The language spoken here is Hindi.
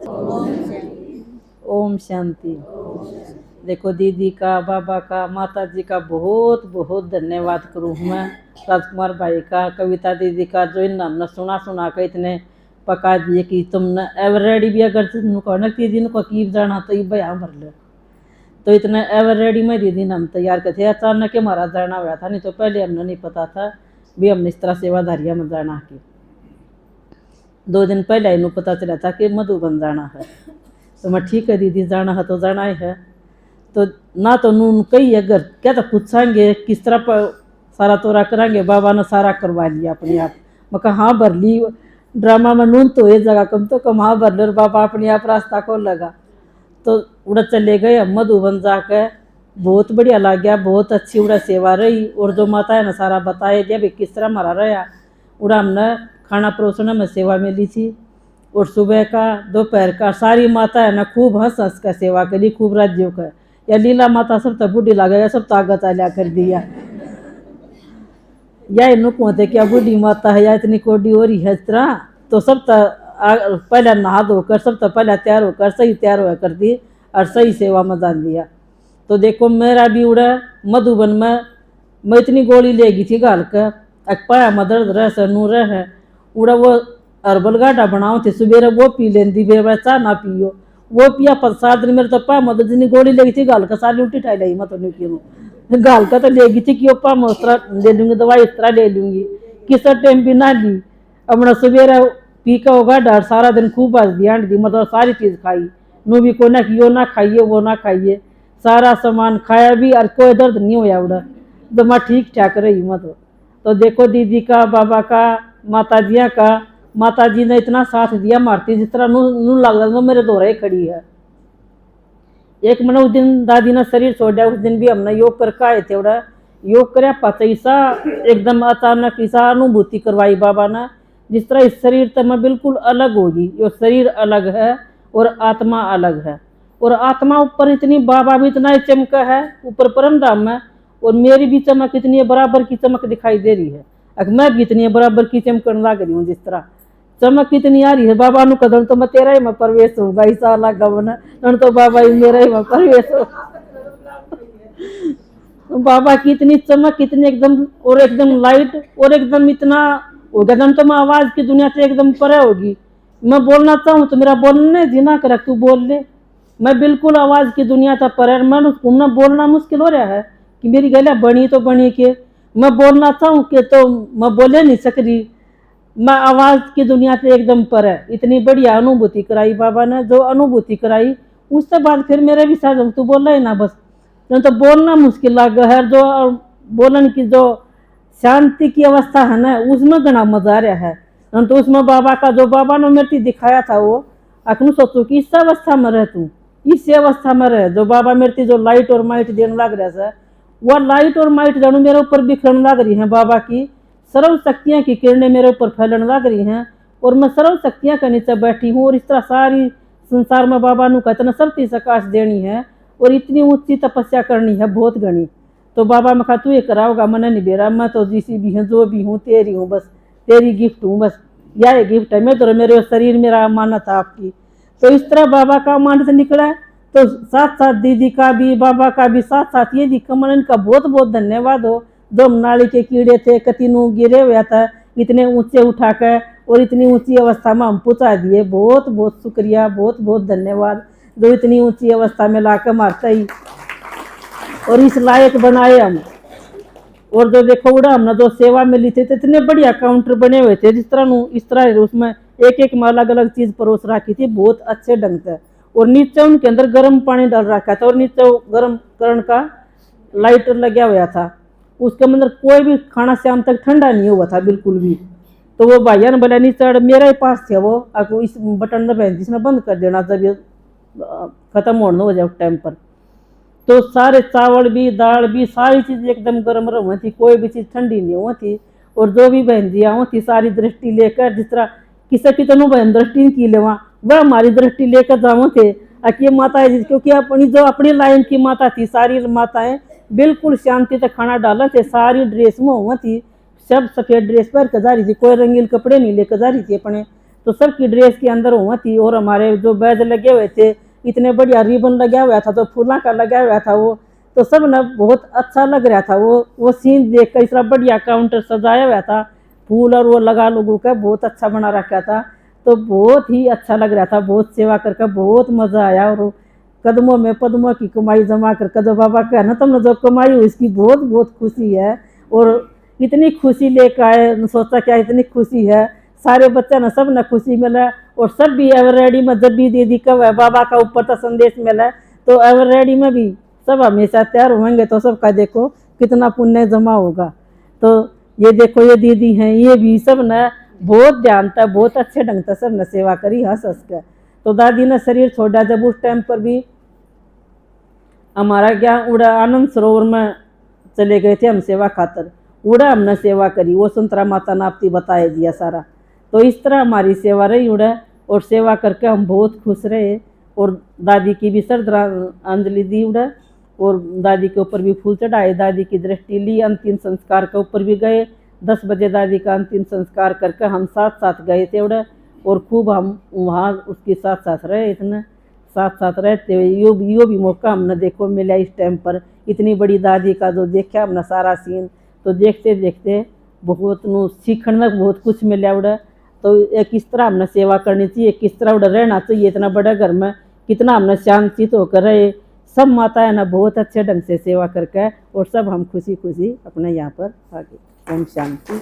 ओम शांति। देखो दीदी का, बाबा का, माता जी का बहुत बहुत धन्यवाद करूँ मैं, राजकुमार भाई का, कविता दीदी का, जो इन हमने सुना के इतने पका दिए कि तुमने एवरेडी भी अगर तुमको न दीदी को कीप जाना तो ये बया भर लो, तो इतना एवरेडी में दीदी ने हम तैयार करते। अचानक हमारा जाना हुआ था, नहीं तो पहले हमने नहीं पता था भी हमने इस तरह सेवाधारिया में जाना की। 2 दिन पहले इन्हों पता चला था कि मधुबन जाना है, तो मैं ठीक है दीदी जाना है तो जाना ही है। तो ना तो नून कही अगर क्या तो पूछाएंगे किस तरह पर सारा तोरा करेंगे, बाबा ने सारा करवा लिया अपने आप। मैं कहा हाँ भर ली, ड्रामा में नून तो ये जगह कम तो कम हाँ भर लो, बाबा अपने आप रास्ता खोल लगा। तो उड़ा चले गए हम मधुबन जाकर, बहुत बढ़िया लग गया, बहुत अच्छी उड़ा सेवा रही। और जो माता है ना सारा बताया दिया भी किस तरह हमारा रहा। उड़ा हमने खाना परोसने में सेवा मिली थी, और सुबह का दोपहर का सारी माता है ना खूब हंस हंस का सेवा करी, खूब राज्यों का। या लीला माता सब तो बूढ़ी लगा, सब तो आगे चालिया कर दिया। या इन कहते क्या बूढ़ी माता है या इतनी कोडी हो रही है इस तरह, तो सब तो पहले नहा धोकर सब तो पहले तैयार होकर सही तैयार होकर कर दी और सही सेवा में जान दिया। तो देखो मेरा भी उड़ा मधुबन में मैं इतनी गोली ले गई थी गाल कर, पाया में दर्द रह सनू रह उड़ा वो हर्बल गाढ़ा बनाओ थे सुबह वो पी लेंदी, फिर चाह ना पियो वो पिया। 7 दिन मेरे तो पा मत जितनी गोली ले गई थी गाल का सारी उल्टी ठाई लाई, मैं तो नहीं पी गाल का तो ले गई थी कि पा मैं उस तरह ले लूँगी दवाई, इस तरह ले लूँगी किस टाइम भी ना ली। अपना सुबह पी का होगा डर सारा दिन खूब बस ध्यान दी, मतलब सारी चीज़ खाई, नू भी को ना कि यो ना खाइए वो ना खाइए, सारा सामान खाया भी और कोई दर्द नहीं होया उड़ा, तो मैं ठीक ठाक रही मतलब। तो देखो दीदी का, बाबा का, माता जिया का, माता जी ने इतना साथ दिया मारती जिस तरह नू लग रहा मेरे दोहरे खड़ी है। एक मैंने उस दिन दादी ने शरीर छोड़ा, उस दिन भी हमने योग करके आए थे, उड़ा योग कर पचा एकदम अचानक ऐसा अनुभूति करवाई बाबा ने, जिस तरह इस शरीर तो मैं बिल्कुल अलग होगी, ये शरीर अलग है और आत्मा अलग है। और आत्मा ऊपर इतनी, बाबा भी इतना ही चमका है ऊपर परम धाम में, और मेरी भी चमक इतनी बराबर की चमक दिखाई दे रही है। अगर मैं भी इतनी बराबर की चमकने लग रही हूँ, जिस तरह चमक कितनी आ रही है। बाबा नु कदम तो मैं तेरा ही मैं प्रवेश होगा ऐसा लगा मन, तो बाबा ही मेरा ही मैं प्रवेश हो। बाबा की इतनी चमक, इतनी एकदम और एकदम लाइट और एकदम इतना हो गया तो मैं आवाज की दुनिया से एकदम परे होगी। मैं बोलना चाहूँ तो मेरा बोलने जिना कर तू बोल ले, मैं बिल्कुल आवाज की दुनिया था पर मन घूमना बोलना मुश्किल हो रहा है कि मेरी गला बनी तो बनी के मैं बोलना चाहूँ कि तो मैं बोले नहीं सक रही, मैं आवाज की दुनिया से एकदम पर है। इतनी बढ़िया अनुभूति कराई बाबा ने, जो अनुभूति कराई उसके बाद फिर मेरे भी साथ तू बोल रहे ना बस, तो बोलना मुश्किल लग है। जो बोलन की जो शांति की अवस्था है ना उसमें घना मजा आ रहा है। तो उसमें बाबा का जो बाबा ने मेरे दिखाया था वो अखनू सोचू कि इस अवस्था में रह तू, इस अवस्था में रह। जो बाबा मेरे जो लाइट और माइट देने लग रहा है, वह लाइट और माइट जानू मेरे ऊपर बिखरने लग रही है। बाबा की सर्व शक्तियाँ की किरणें मेरे ऊपर फैलने लग रही हैं, और मैं सर्व शक्तियाँ के नीचे बैठी हूँ। और इस तरह सारी संसार में बाबा नु का इतना सबती सकाश देनी है और इतनी ऊंची तपस्या करनी है बहुत घनी। तो बाबा मैं कहा तू ये कराओगा, मैंने नहीं बेरा, मैं तो जिसी भी हूँ जो भी हूँ तेरी हूँ, बस तेरी गिफ्ट हूँ, बस यह गिफ्ट है। मैं तो मेरे शरीर मेरा माना था आपकी। तो इस तरह बाबा का मान से निकला। तो साथ साथ दीदी का भी, बाबा का भी, साथ साथ ये दिखा मन इनका बहुत बहुत धन्यवाद हो। दो नाली के कीड़े थे कतिनू गिरे हुआ था, इतने ऊंचे उठाकर और इतनी ऊंची अवस्था में हम पहुँचा दिए। बहुत बहुत शुक्रिया, बहुत बहुत धन्यवाद जो इतनी ऊंची अवस्था में लाकर मारता ही और इस लायक बनाए हम। और जो देखो उड़ा हमने जो सेवा मिली थी तो इतने बढ़िया काउंटर बने हुए थे, जिस तरह इस तरह उसमें एक एक में अलग अलग चीज परोस रखी थी बहुत अच्छे ढंग से। और नीचे उनके अंदर गर्म पानी डाल रखा था और नीचे गर्म करण का लाइटर लगा हुआ था। उसके अंदर कोई भी खाना शाम तक ठंडा नहीं हुआ था बिल्कुल भी। तो वो भैया ने बोला नीचे मेरे ही पास थे वो, आपको इस बटन दबाए जिसने बंद कर देना जब ये खत्म होने हो जाए उस टाइम पर। तो सारे चावल भी, दाल भी, सारी चीज़ एकदम गर्म रही थी, कोई भी चीज़ ठंडी नहीं हुई थी। और जो भी बहन जी आई थी सारी दृष्टि लेकर, जिस तरह किसी की तनु बहन दृष्टि की लेवा वह हमारी दृष्टि लेकर जाओ थे। अकी माता है क्योंकि अपनी जो अपनी लाइन की माता थी, सारी माताएं बिल्कुल शांति से खाना डाला थे, सारी ड्रेस में हुआ थी, सब सफ़ेद ड्रेस पर जा रही थी, कोई रंगीन कपड़े नहीं लेकर जा रही थी अपने। तो सबकी ड्रेस के अंदर हुआ थी। और हमारे जो बैज लगे हुए थे, इतने बढ़िया रिबन लगा हुआ था, तो फूला का लगा हुआ था वो, तो सब ना बहुत अच्छा लग रहा था। वो सीन देख कर इतना बढ़िया काउंटर सजाया हुआ था, फूल और वो लगा लोगों का बहुत अच्छा बना रखा था। तो बहुत ही अच्छा लग रहा था, बहुत सेवा करके बहुत मजा आया। और कदमों में पद्मों की कमाई जमा कर कदम बाबा का ना तुमने जो कमाई हुई इसकी बहुत बहुत खुशी है। और इतनी खुशी लेकर आए, सोचा क्या इतनी खुशी है, सारे बच्चे ना सब ना खुशी मिला। और सब भी एवरेडी में जब भी दीदी कब है बाबा का ऊपर का संदेश मिला, तो एवरेडी में भी सब हमेशा तैयार होंगे, तो सबका देखो कितना पुण्य जमा होगा। तो ये देखो ये दीदी हैं, ये भी सब न बहुत ध्यान था, बहुत अच्छे ढंग से सब ने सेवा करी हंस हंस के। तो दादी ने शरीर छोड़ा जब उस टाइम पर भी हमारा क्या उड़ा आनंद सरोवर में चले गए थे हम सेवा खातर, उड़ा हमने सेवा करी, वो संतरा माता ने आपती बताया दिया सारा। तो इस तरह हमारी सेवा रही उड़ा, और सेवा करके हम बहुत खुश रहे। और दादी की भी श्रद्धांजलि दी उड़ा, और दादी के ऊपर भी फूल चढ़ाए, दादी की दृष्टि ली, अंतिम संस्कार के ऊपर भी गए। 10 बजे दादी का अंतिम संस्कार करके हम साथ साथ गए थे उड़ा, और खूब हम वहाँ उसके साथ साथ रहे, इतने साथ साथ रहते हुए यो भी मौका हमने देखो मिला इस टाइम पर। इतनी बड़ी दादी का जो देखा हमने सारा सीन, तो देखते देखते बहुत सीखने बहुत कुछ मिला उड़ा। तो एक किस तरह हमने सेवा करनी चाहिए, किस तरह उड़ा रहना चाहिए, इतना बड़ा घर में कितना हमने शांति होकर रहे। सब माताएं ना बहुत अच्छे ढंग से सेवा करके, और सब हम खुशी खुशी अपने यहाँ पर आगे। ओम शांति।